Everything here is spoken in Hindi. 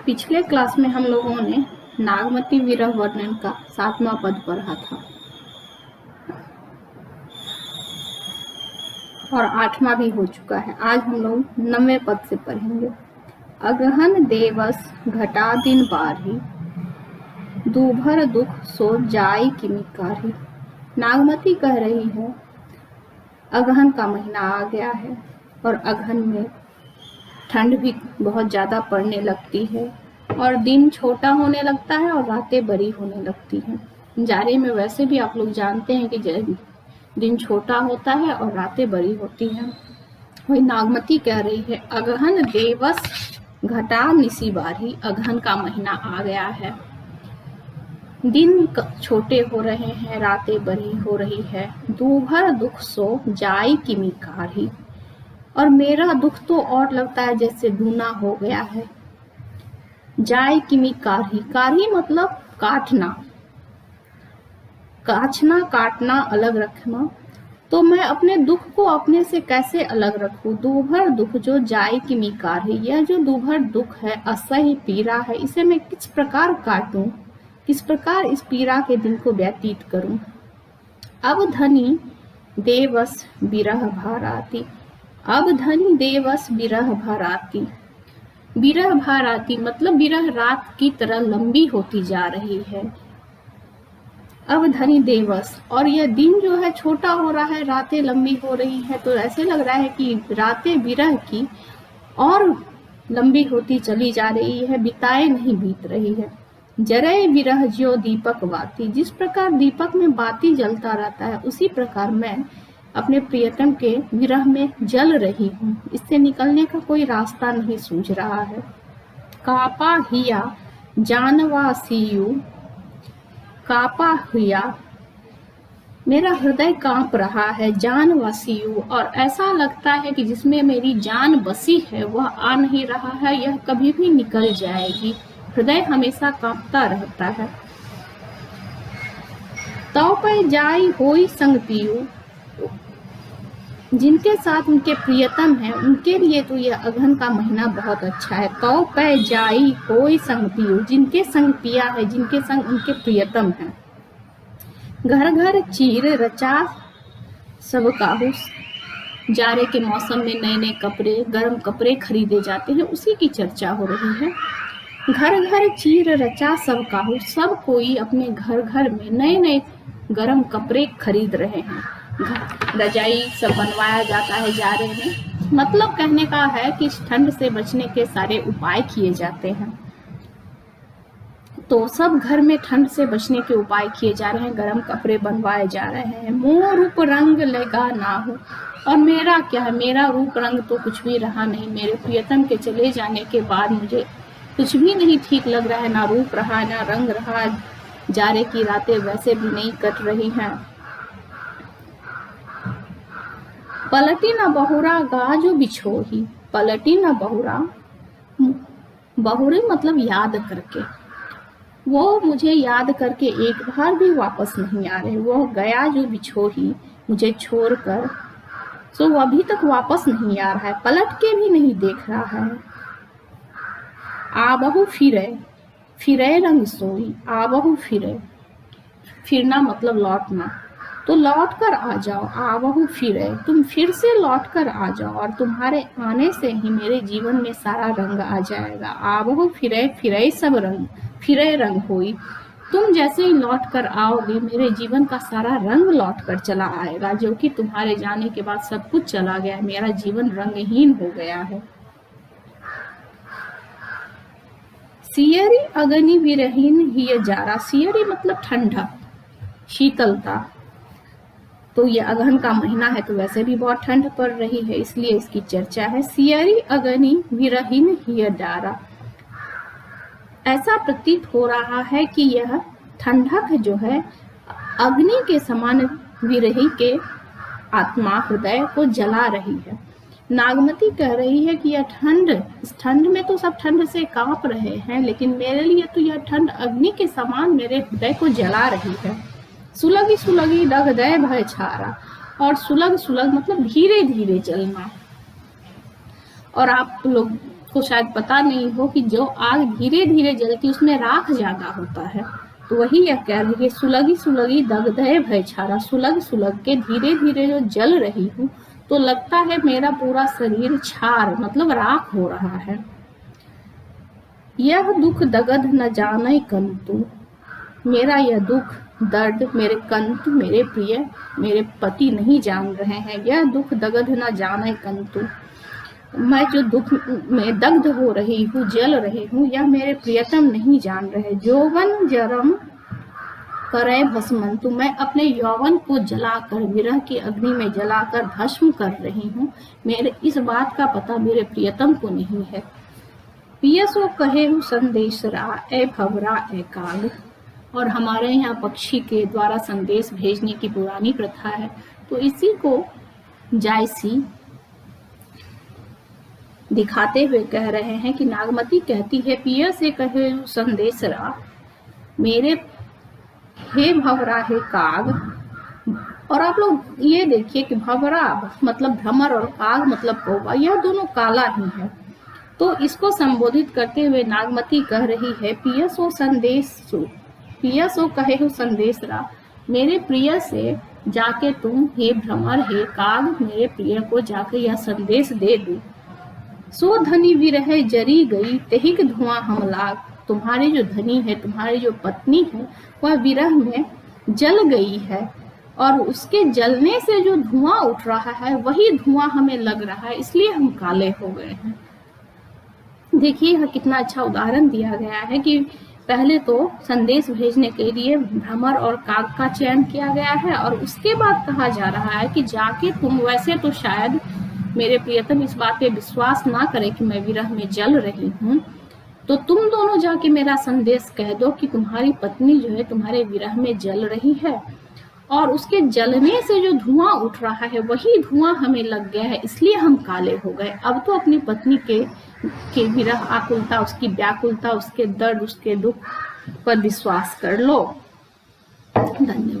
पिछले क्लास में हम लोगों ने नागमती विरह वर्णन का 7वां पद पढ़ा था और 8वां भी हो चुका है। आज हम लोग 9वें पद से पढ़ेंगे। अगहन देवस घटा दिन बारही, दूभर दुख सो जाई किमी कारी। नागमती कह रही है अगहन का महीना आ गया है और अगहन में ठंड भी बहुत ज़्यादा पड़ने लगती है और दिन छोटा होने लगता है और रातें बड़ी होने लगती हैं। जाड़े में वैसे भी आप लोग जानते हैं कि दिन छोटा होता है और रातें बड़ी होती हैं। वही नागमती कह रही है अगहन देवस घटा निसी बारही, अगहन का महीना आ गया है, दिन छोटे हो रहे हैं, रातें बड़ी हो रही है। दूभर दुख सो जाई किमी कारी, और मेरा दुख तो और लगता है जैसे दूना हो गया है। जाय किमी कारी, कारी मतलब काटना, काटना, काटना, अलग रखना। तो मैं अपने दुख को अपने से कैसे अलग रखूं? दूभर दुख जो जाय किमी कारी, यह जो दूभर दुख है, असह्य पीड़ा है, इसे मैं किस प्रकार काटूं, किस प्रकार इस पीड़ा के दिन को व्यतीत करूं? अब धनी देवस बिरह भाराती, अब धनी देवस बिरह भाराती। बिरह भाराती मतलब बिरह रात की तरह लंबी होती जा रही है। अब धनी देवस, और यह दिन जो है छोटा हो रहा है, रातें लंबी हो रही है, तो ऐसे लग रहा है कि रातें बिरह की और लंबी होती चली जा रही है, बिताए नहीं बीत रही है। जरे विरह ज्यो दीपक बाती, जिस प्रकार दीपक में बाती जलता रहता है, उसी प्रकार मैं अपने प्रियतम के विरह में जल रही हूँ। इससे निकलने का कोई रास्ता नहीं सूझ रहा है। कापा हिया जानवा सीयू, कापा हुआ, मेरा हृदय कांप रहा है, जान वसीयू, और ऐसा लगता है कि जिसमें मेरी जान बसी है वह आ नहीं रहा है, यह कभी भी निकल जाएगी। हृदय हमेशा कांपता रहता है। तौ पे जाई होई संग पियू, जिनके साथ उनके प्रियतम है उनके लिए तो यह अगहन का महीना बहुत अच्छा है। तौ पे जाई होई संग पियू, जिनके संग पिया है, जिनके संग उनके प्रियतम है। घर घर चीर रचा सब काहू, जाड़े के मौसम में नए नए कपड़े, गर्म कपड़े खरीदे जाते हैं, उसी की चर्चा हो रही है। घर घर चीर रचा सब काहू, सब कोई अपने घर घर में नए नए गर्म कपड़े खरीद रहे हैं। रजाई सब बनवाया जाता है जाड़े में। मतलब कहने का है कि इस ठंड से बचने के सारे उपाय किए जाते हैं। तो सब घर में ठंड से बचने के उपाय किए जा रहे हैं, गर्म कपड़े बनवाए जा रहे हैं। मोर रूप रंग लगा ना हो, और मेरा क्या है, मेरा रूप रंग तो कुछ भी रहा नहीं। मेरे प्रियतम के चले जाने के बाद मुझे कुछ भी नहीं ठीक लग रहा है, ना रूप रहा, ना रंग रहा। जाड़े की रातें वैसे भी नहीं कट रही हैं। पलटी न बहुरा गाजो बिछोही, पलटी न बहुरा, बहुरे मतलब याद करके, वो मुझे याद करके एक बार भी वापस नहीं आ रहे। वो गया जो बिछोही, मुझे छोड़कर, सो वो अभी तक वापस नहीं आ रहा है, पलट के भी नहीं देख रहा है। आबहु फिरे, फिरे रंग सोई, आबहु फिरे, फिरना मतलब लौटना, तो लौट कर आ जाओ। आबहु फिरे, तुम फिर से लौट कर आ जाओ, और तुम्हारे आने से ही मेरे जीवन में सारा रंग आ जाएगा। आबहु फिरे, फिरे सब रंग, फिरे रंग होई, तुम जैसे ही लौट कर आओगे मेरे जीवन का सारा रंग लौट कर चला आएगा, जो कि तुम्हारे जाने के बाद सब कुछ चला गया, मेरा जीवन रंगहीन हो गया है। सियरी अगनी विरहीन ही जारा, सियरी मतलब ठंडा, शीतलता। तो ये अगहन का महीना है, तो वैसे भी बहुत ठंड पड़ रही है, इसलिए इसकी चर्चा है। सियरी अगनी विरहीन ही डारा, ऐसा प्रतीत हो रहा है कि यह ठंडक जो है अग्नि के समान विरही के आत्मा, हृदय को जला रही है। नागमती कह रही है कि यह ठंड, इस ठंड में तो सब ठंड से कांप रहे हैं, लेकिन मेरे लिए तो यह ठंड अग्नि के समान मेरे हृदय को जला रही है। सुलगी सुलगी डग दय भय छारा, और सुलग सुलग मतलब धीरे धीरे जलना। और आप लोग को शायद पता नहीं हो कि जो आग धीरे धीरे जलती उसमें राख ज्यादा होता है। तो वही यह कह रही है, सुलगी सुलगी दग्धे भय छारा, सुलग सुलग के धीरे धीरे जो जल रही हूँ तो लगता है मेरा पूरा शरीर छार मतलब राख हो रहा है। यह दुख दगध न जाने कंतु, मेरा यह दुख दर्द मेरे कंत मेरे प्रिय मेरे पति नहीं जान रहे हैं। यह दुख दगध न जाने कंतु, मैं जो दुख में दग्ध हो रही हूँ जल रही हूँ यह मेरे प्रियतम नहीं जान रहे। यौवन जरम करे भस्मंतु, मैं अपने यौवन को जलाकर विरह की अग्नि में जलाकर भस्म कर रही हूँ। मेरे इस बात का पता मेरे प्रियतम को नहीं है। पियसो कहे हूँ संदेशरा ए भवरा ए काग, और हमारे यहाँ पक्षी के द्वारा संदेश भेजने की पुरानी प्रथा है। तो इसी को जायसी दिखाते हुए कह रहे हैं कि नागमती कहती है, पिया से कहे संदेशरा मेरे हे भवरा हे काग। और आप लोग ये देखिए कि भवरा मतलब भ्रमर और काग मतलब कौवा, यह दोनों काला ही है। तो इसको संबोधित करते हुए नागमती कह रही है, पियसो संदेशु, पियसो कहे हो संदेशरा, मेरे प्रिय से जाके तुम हे भ्रमर हे काग मेरे प्रिय को जाके यह संदेश दे दो। सो धनी विरह जरी गई तेहिक धुआं हम लाग, तुम्हारी जो धनी है तुम्हारी जो पत्नी है वह विरह में जल गई है और उसके जलने से जो धुआं उठ रहा है वही धुआं हमें लग रहा है, इसलिए हम काले हो गए हैं। देखिए यह कितना अच्छा उदाहरण दिया गया है कि पहले तो संदेश भेजने के लिए भ्रमर और काग का चयन किया गया है और उसके बाद कहा जा रहा है कि जाके तुम, वैसे तो शायद मेरे प्रियतम इस बात पे विश्वास ना करे कि मैं विरह में जल रही हूँ, तो तुम दोनों जाके मेरा संदेश कह दो कि तुम्हारी पत्नी जो है तुम्हारे विरह में जल रही है और उसके जलने से जो धुआं उठ रहा है वही धुआं हमें लग गया है, इसलिए हम काले हो गए। अब तो अपनी पत्नी के विरह आकुलता, उसकी व्याकुलता, उसके दर्द, उसके दुख पर विश्वास कर लो। धन्यवाद।